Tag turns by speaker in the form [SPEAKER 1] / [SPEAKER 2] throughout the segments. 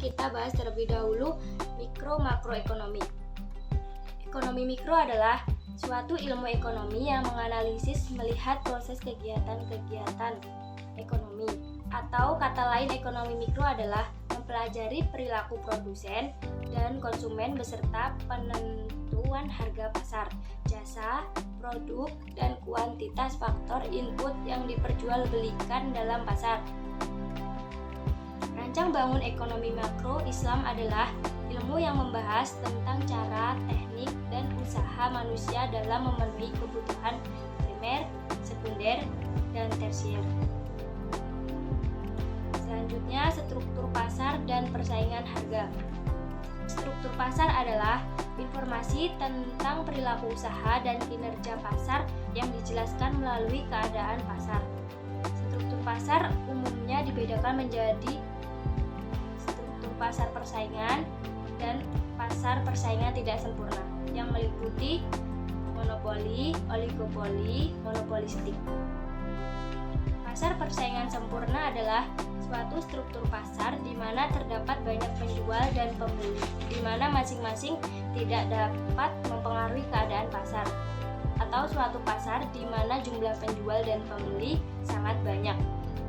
[SPEAKER 1] kita bahas terlebih dahulu mikro makroekonomi. Ekonomi mikro adalah suatu ilmu ekonomi yang menganalisis melihat proses kegiatan-kegiatan ekonomi. Atau kata lain, ekonomi mikro adalah mempelajari perilaku produsen dan konsumen beserta penentuan harga pasar, jasa, produk, dan kuantitas faktor input yang diperjualbelikan dalam pasar. Rancang bangun ekonomi makro Islam adalah ilmu yang membahas tentang cara, teknik, dan usaha manusia dalam memenuhi kebutuhan primer, sekunder, dan tersier. Selanjutnya, struktur pasar dan persaingan harga. Struktur pasar adalah informasi tentang perilaku usaha dan kinerja pasar yang dijelaskan melalui keadaan pasar. Struktur pasar umumnya dibedakan menjadi struktur pasar persaingan dan pasar persaingan tidak sempurna, yang meliputi monopoli, oligopoli, monopolistik. Pasar persaingan sempurna adalah suatu struktur pasar di mana terdapat banyak penjual dan pembeli, di mana masing-masing tidak dapat mempengaruhi keadaan pasar, atau suatu pasar di mana jumlah penjual dan pembeli sangat banyak,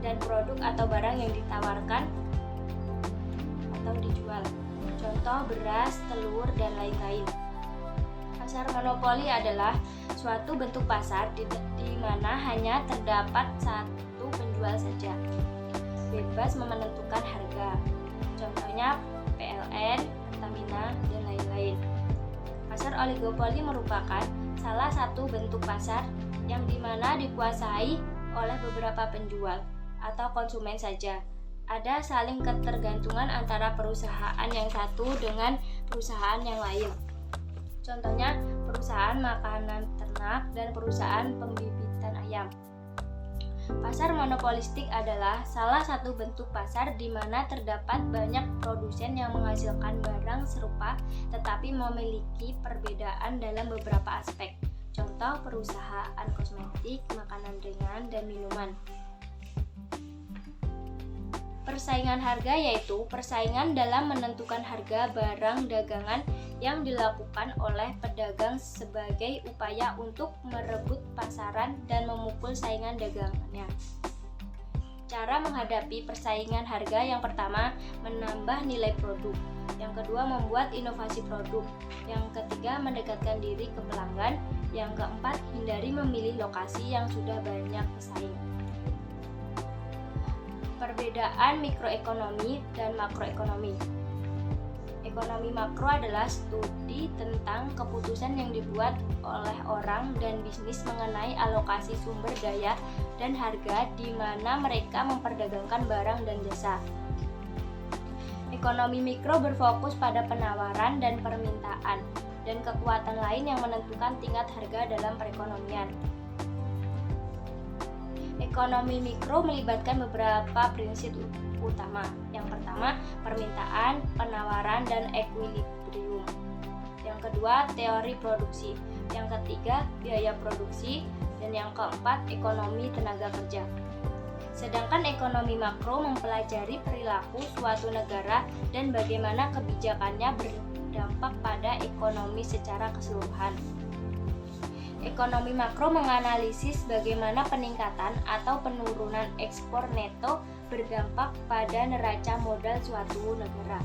[SPEAKER 1] dan produk atau barang yang ditawarkan atau dijual. Contoh beras, telur, dan lain-lain. Pasar monopoli adalah suatu bentuk pasar di mana hanya terdapat satu penjual saja, bebas menentukan harga. Contohnya PLN, Pertamina, dan lain-lain. Pasar oligopoli merupakan salah satu bentuk pasar yang dimana dikuasai oleh beberapa penjual atau konsumen saja. Ada saling ketergantungan antara perusahaan yang satu dengan perusahaan yang lain. Contohnya perusahaan makanan ternak dan perusahaan pembibitan ayam. Pasar monopolistik adalah salah satu bentuk pasar di mana terdapat banyak produsen yang menghasilkan barang serupa tetapi memiliki perbedaan dalam beberapa aspek. Contoh perusahaan kosmetik, makanan ringan, dan minuman. Persaingan harga yaitu persaingan dalam menentukan harga barang dagangan yang dilakukan oleh pedagang sebagai upaya untuk merebut pasaran dan memukul saingan dagangannya. Cara menghadapi persaingan harga: yang pertama, menambah nilai produk. Yang kedua, membuat inovasi produk. Yang ketiga, mendekatkan diri ke pelanggan. Yang keempat, hindari memilih lokasi yang sudah banyak pesaing. Perbedaan mikroekonomi dan makroekonomi. Ekonomi makro adalah studi tentang keputusan yang dibuat oleh orang dan bisnis mengenai alokasi sumber daya dan harga di mana mereka memperdagangkan barang dan jasa. Ekonomi mikro berfokus pada penawaran dan permintaan dan kekuatan lain yang menentukan tingkat harga dalam perekonomian. Ekonomi mikro melibatkan beberapa prinsip utama. Yang pertama, permintaan, penawaran, dan ekuilibrium. Yang kedua, teori produksi. Yang ketiga, biaya produksi. Dan yang keempat, ekonomi tenaga kerja. Sedangkan ekonomi makro mempelajari perilaku suatu negara dan bagaimana kebijakannya berdampak pada ekonomi secara keseluruhan. Ekonomi makro menganalisis bagaimana peningkatan atau penurunan ekspor neto berdampak pada neraca modal suatu negara.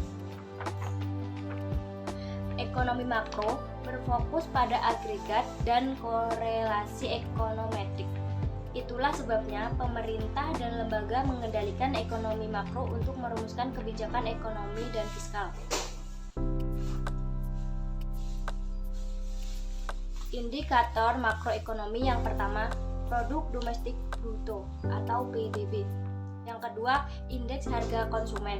[SPEAKER 1] Ekonomi makro berfokus pada agregat dan korelasi ekonometrik. Itulah sebabnya pemerintah dan lembaga mengendalikan ekonomi makro untuk merumuskan kebijakan ekonomi dan fiskal. Indikator makroekonomi: yang pertama, produk domestik bruto atau PDB. Yang kedua, indeks harga konsumen.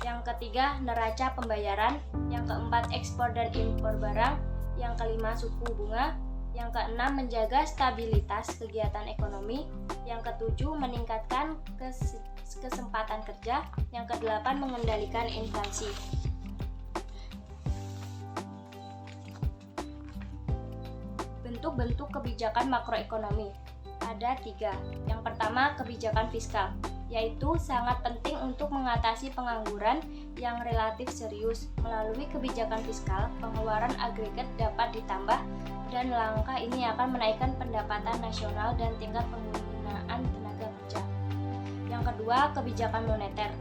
[SPEAKER 1] Yang ketiga, neraca pembayaran. Yang keempat, ekspor dan impor barang. Yang kelima, suku bunga. Yang keenam, menjaga stabilitas kegiatan ekonomi. Yang ketujuh, meningkatkan kesempatan kerja. Yang kedelapan, mengendalikan inflasi. Bentuk-bentuk kebijakan makroekonomi ada 3. Yang pertama, kebijakan fiskal. yaitu sangat penting untuk mengatasi pengangguran yang relatif serius. Melalui kebijakan fiskal, pengeluaran agregat dapat ditambah dan langkah ini akan menaikkan pendapatan nasional dan tingkat penggunaan tenaga kerja. Yang kedua, kebijakan moneter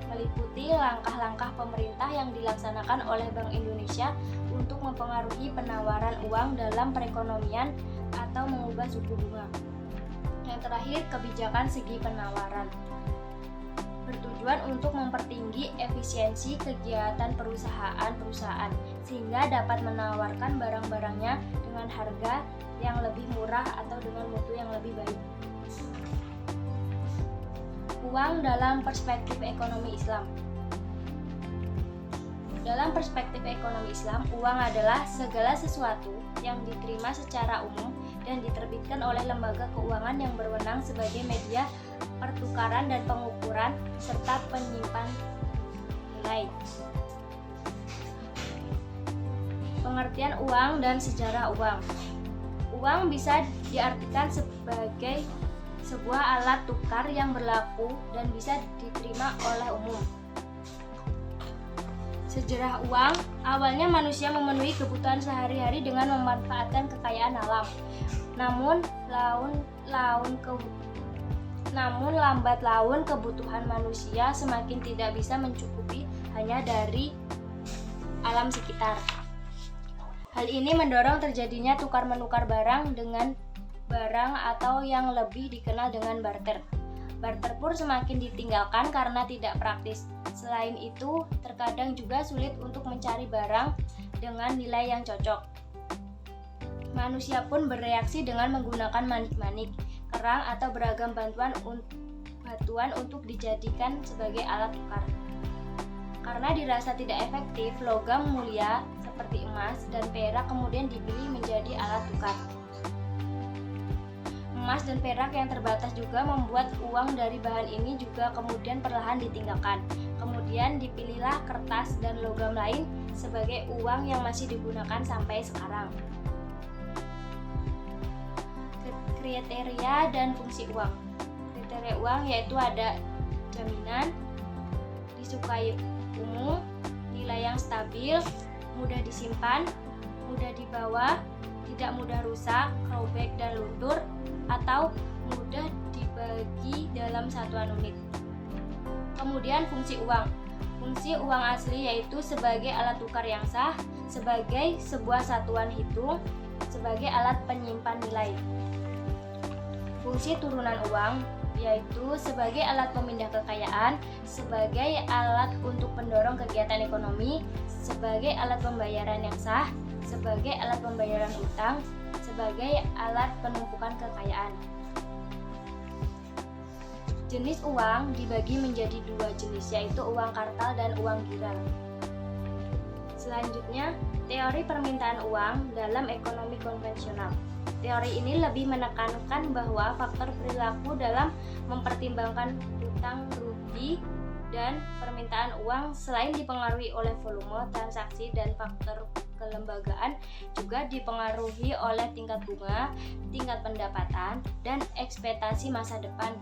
[SPEAKER 1] meliputi langkah-langkah pemerintah yang dilaksanakan oleh Bank Indonesia untuk mempengaruhi penawaran uang dalam perekonomian atau mengubah suku bunga. Yang terakhir, kebijakan segi penawaran bertujuan untuk mempertinggi efisiensi kegiatan perusahaan sehingga dapat menawarkan barang-barangnya dengan harga yang lebih murah atau dengan mutu yang lebih baik. Uang dalam perspektif ekonomi Islam. Dalam perspektif ekonomi Islam, uang adalah segala sesuatu yang diterima secara umum dan diterbitkan oleh lembaga keuangan yang berwenang sebagai media pertukaran dan pengukuran serta penyimpan nilai. Pengertian uang dan sejarah uang. Uang bisa diartikan sebagai sebuah alat tukar yang berlaku dan bisa diterima oleh umum. Sejarah uang, awalnya manusia memenuhi kebutuhan sehari-hari dengan memanfaatkan kekayaan alam. Namun lambat laun kebutuhan manusia semakin tidak bisa mencukupi hanya dari alam sekitar. Hal ini mendorong terjadinya tukar-menukar barang dengan barang atau yang lebih dikenal dengan barter. Barter pun semakin ditinggalkan karena tidak praktis. Selain itu, terkadang juga sulit untuk mencari barang dengan nilai yang cocok. Manusia pun bereaksi dengan menggunakan manik-manik, kerang atau beragam batuan untuk dijadikan sebagai alat tukar. Karena dirasa tidak efektif, logam mulia seperti emas dan perak kemudian dipilih menjadi alat tukar. Emas dan perak yang terbatas juga membuat uang dari bahan ini juga kemudian perlahan ditinggalkan. Kemudian dipilihlah kertas dan logam lain sebagai uang yang masih digunakan sampai sekarang. Kriteria dan fungsi uang. Kriteria uang yaitu ada jaminan, disukai umum, nilai yang stabil, mudah disimpan, mudah dibawa, tidak mudah rusak, robek dan luntur, atau mudah dibagi dalam satuan unit. Kemudian fungsi uang. Fungsi uang asli yaitu sebagai alat tukar yang sah, sebagai sebuah satuan hitung, sebagai alat penyimpan nilai. Fungsi turunan uang yaitu sebagai alat pemindah kekayaan, sebagai alat untuk pendorong kegiatan ekonomi, sebagai alat pembayaran yang sah, sebagai alat pembayaran utang, sebagai alat penumpukan kekayaan. Jenis uang dibagi menjadi dua jenis, yaitu uang kartal dan uang giral. Selanjutnya, teori permintaan uang dalam ekonomi konvensional. Teori ini lebih menekankan bahwa faktor perilaku dalam mempertimbangkan utang rugi dan permintaan uang selain dipengaruhi oleh volume transaksi dan faktor kelembagaan juga dipengaruhi oleh tingkat bunga, tingkat pendapatan, dan ekspektasi masa depan.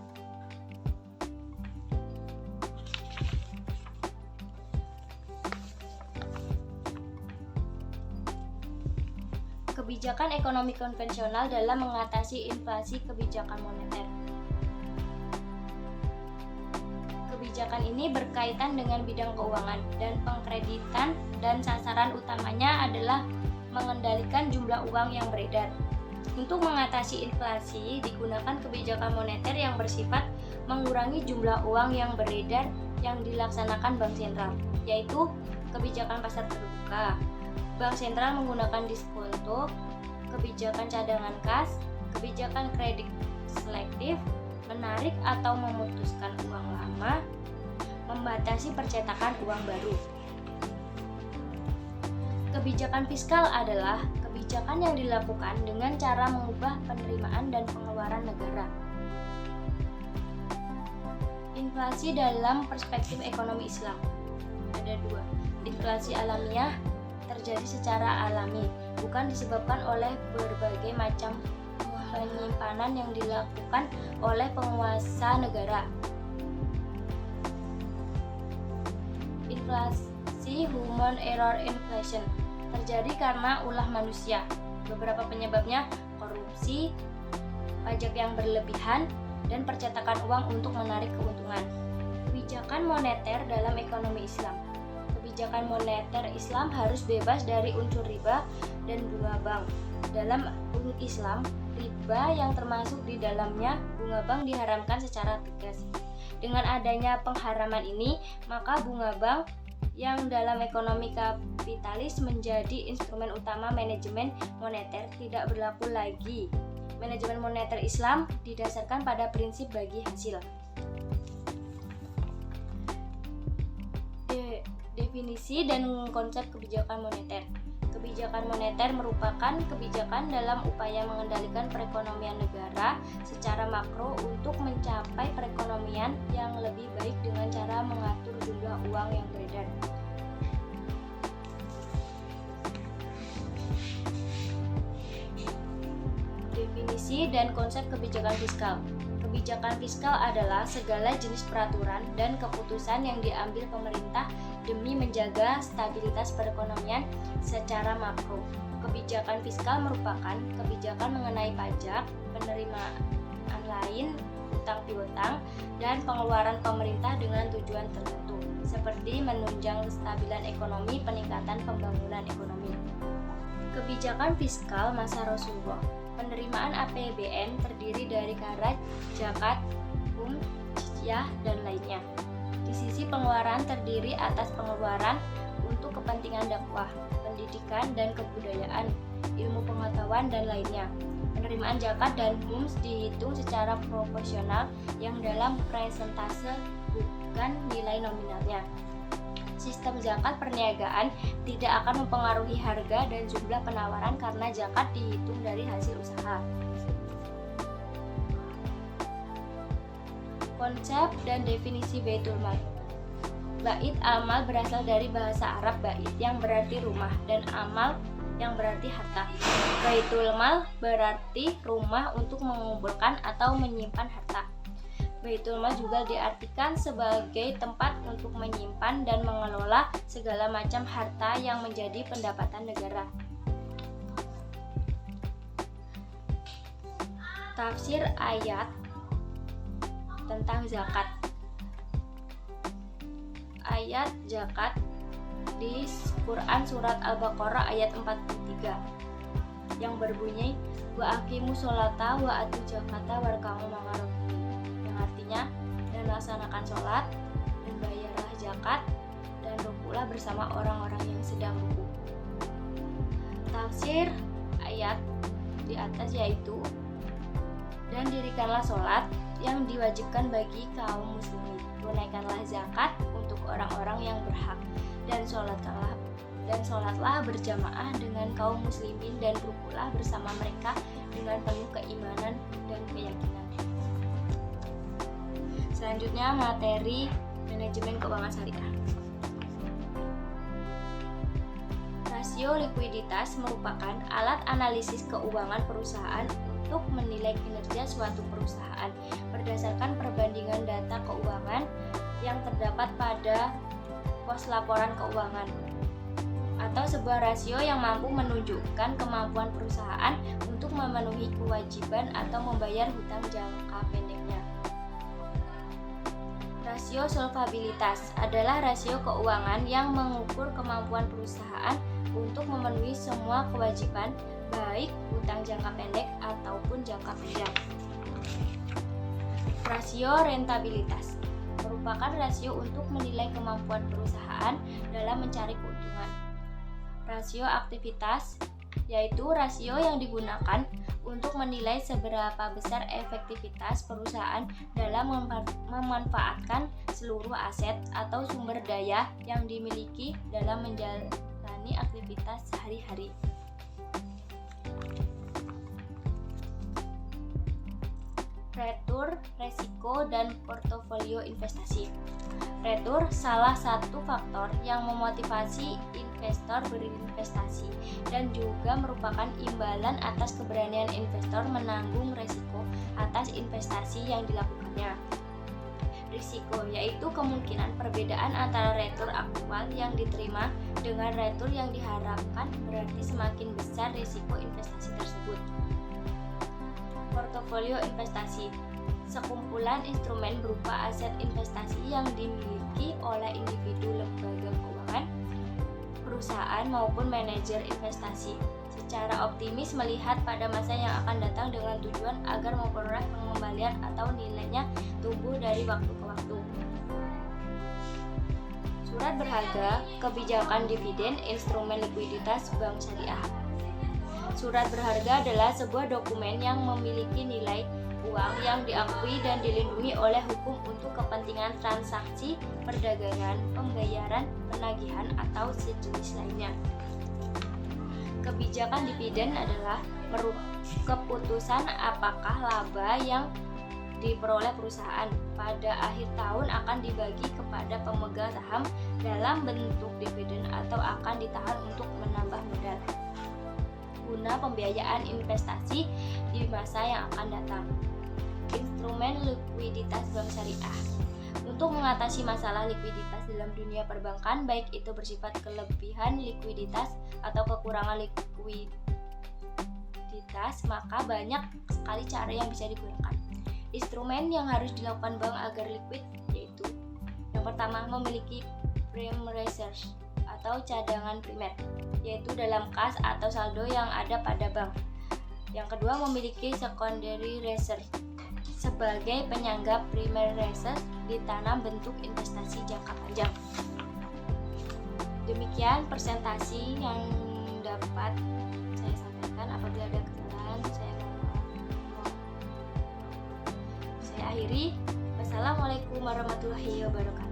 [SPEAKER 1] Kebijakan ekonomi konvensional dalam mengatasi inflasi kebijakan moneter. Kebijakan ini berkaitan dengan bidang keuangan dan pengkreditan dan sasaran utamanya adalah mengendalikan jumlah uang yang beredar. Untuk mengatasi inflasi, digunakan kebijakan moneter yang bersifat mengurangi jumlah uang yang beredar yang dilaksanakan Bank Sentral, yaitu kebijakan pasar terbuka. Bank Sentral menggunakan diskonto, kebijakan cadangan kas, kebijakan kredit selektif, menarik atau memutuskan uang lama, membatasi percetakan uang baru. Kebijakan fiskal adalah kebijakan yang dilakukan dengan cara mengubah penerimaan dan pengeluaran negara. Inflasi dalam perspektif ekonomi Islam. Ada dua. Inflasi alamiah terjadi secara alami, bukan disebabkan oleh berbagai macam penyimpanan yang dilakukan oleh penguasa negara. inflasi human error inflation terjadi karena ulah manusia. Beberapa penyebabnya korupsi, pajak yang berlebihan, dan percetakan uang untuk menarik keuntungan. Kebijakan moneter dalam ekonomi Islam. Kebijakan moneter Islam harus bebas dari unsur riba dan bunga bank. Dalam Islam, riba yang termasuk di dalamnya bunga bank diharamkan secara tegas. Dengan adanya pengharaman ini, maka bunga bank yang dalam ekonomi kapitalis menjadi instrumen utama manajemen moneter tidak berlaku lagi. Manajemen moneter Islam didasarkan pada prinsip bagi hasil. Definisi dan konsep kebijakan moneter. Kebijakan moneter merupakan kebijakan dalam upaya mengendalikan perekonomian negara secara makro untuk mencapai perekonomian yang lebih baik dengan cara mengatur jumlah uang yang beredar. Definisi dan konsep kebijakan fiskal. Kebijakan fiskal adalah segala jenis peraturan dan keputusan yang diambil pemerintah demi menjaga stabilitas perekonomian secara makro. Kebijakan fiskal merupakan kebijakan mengenai pajak, penerimaan lain, utang piutang, dan pengeluaran pemerintah dengan tujuan tertentu, seperti menunjang kestabilan ekonomi, peningkatan pembangunan ekonomi. Kebijakan fiskal masa Rasulullah. Penerimaan APBN terdiri dari kharaj, zakat, jizyah, dan lainnya. Di sisi pengeluaran terdiri atas pengeluaran untuk kepentingan dakwah, pendidikan dan kebudayaan, ilmu pengetahuan, dan lainnya. Penerimaan zakat dan khums dihitung secara proporsional yang dalam persentase bukan nilai nominalnya. Sistem zakat perniagaan tidak akan mempengaruhi harga dan jumlah penawaran karena zakat dihitung dari hasil usaha. Konsep dan definisi Baitul Mal. Bait al-mal berasal dari bahasa Arab bait yang berarti rumah dan amal yang berarti harta. Baitul Mal berarti rumah untuk mengumpulkan atau menyimpan harta. Baitul Mal juga diartikan sebagai tempat untuk menyimpan dan mengelola segala macam harta yang menjadi pendapatan negara. Tafsir ayat tentang zakat. Ayat zakat di Quran surat Al-Baqarah ayat 43 yang berbunyi wa aqimus sholata wa atu zakata warka'u ma'ar rakiin, yang artinya dan laksanakan sholat dan bayarlah zakat dan rukulah bersama orang-orang yang sedang ruku. Tafsir ayat di atas yaitu dan dirikanlah sholat yang diwajibkan bagi kaum muslimin, tunaikanlah zakat untuk orang-orang yang berhak, dan sholatlah berjamaah dengan kaum muslimin dan rukulah bersama mereka dengan penuh keimanan dan keyakinan. Selanjutnya materi manajemen keuangan syariah. Rasio likuiditas merupakan alat analisis keuangan perusahaan untuk menilai kinerja suatu perusahaan berdasarkan perbandingan data keuangan yang terdapat pada pos laporan keuangan, atau sebuah rasio yang mampu menunjukkan kemampuan perusahaan untuk memenuhi kewajiban atau membayar hutang jangka pendeknya. Rasio solvabilitas adalah rasio keuangan yang mengukur kemampuan perusahaan untuk memenuhi semua kewajiban, baik hutang jangka pendek ataupun jangka panjang. Rasio rentabilitas merupakan rasio untuk menilai kemampuan perusahaan dalam mencari keuntungan. Rasio aktivitas yaitu rasio yang digunakan untuk menilai seberapa besar efektivitas perusahaan dalam memanfaatkan seluruh aset atau sumber daya yang dimiliki dalam menjalani aktivitas sehari-hari. Retur, resiko, dan portofolio investasi. Retur salah satu faktor yang memotivasi investor berinvestasi dan juga merupakan imbalan atas keberanian investor menanggung resiko atas investasi yang dilakukannya. risiko, yaitu kemungkinan perbedaan antara retur aktual yang diterima dengan retur yang diharapkan, berarti semakin besar risiko investasi tersebut. Portofolio investasi, sekumpulan instrumen berupa aset investasi yang dimiliki oleh individu, lembaga keuangan, perusahaan maupun manajer investasi, secara optimis melihat pada masa yang akan datang dengan tujuan agar memperoleh pengembalian atau nilainya tumbuh dari waktu ke waktu. Surat berharga, kebijakan dividen, instrumen likuiditas bank syariah. Surat berharga adalah sebuah dokumen yang memiliki nilai uang yang diakui dan dilindungi oleh hukum untuk kepentingan transaksi, perdagangan, pembayaran, penagihan, atau sejenis lainnya. Kebijakan dividen adalah keputusan apakah laba yang diperoleh perusahaan pada akhir tahun akan dibagi kepada pemegang saham dalam bentuk dividen atau akan ditahan untuk menambah modal guna pembiayaan investasi di masa yang akan datang. Instrumen likuiditas bank syariah. Untuk mengatasi masalah likuiditas dalam dunia perbankan, baik itu bersifat kelebihan likuiditas atau kekurangan likuiditas, maka banyak sekali cara yang bisa digunakan. Instrumen yang harus dilakukan bank agar liquid yaitu: yang pertama, memiliki prime reserve atau cadangan primer, yaitu dalam kas atau saldo yang ada pada bank. Yang kedua, memiliki secondary reserve sebagai penyangga primary reserve ditanam bentuk investasi jangka panjang. Demikian presentasi yang dapat saya sampaikan. Apabila ada kesalahan, saya mohon maaf. Saya akhiri. Wassalamualaikum warahmatullahi wabarakatuh.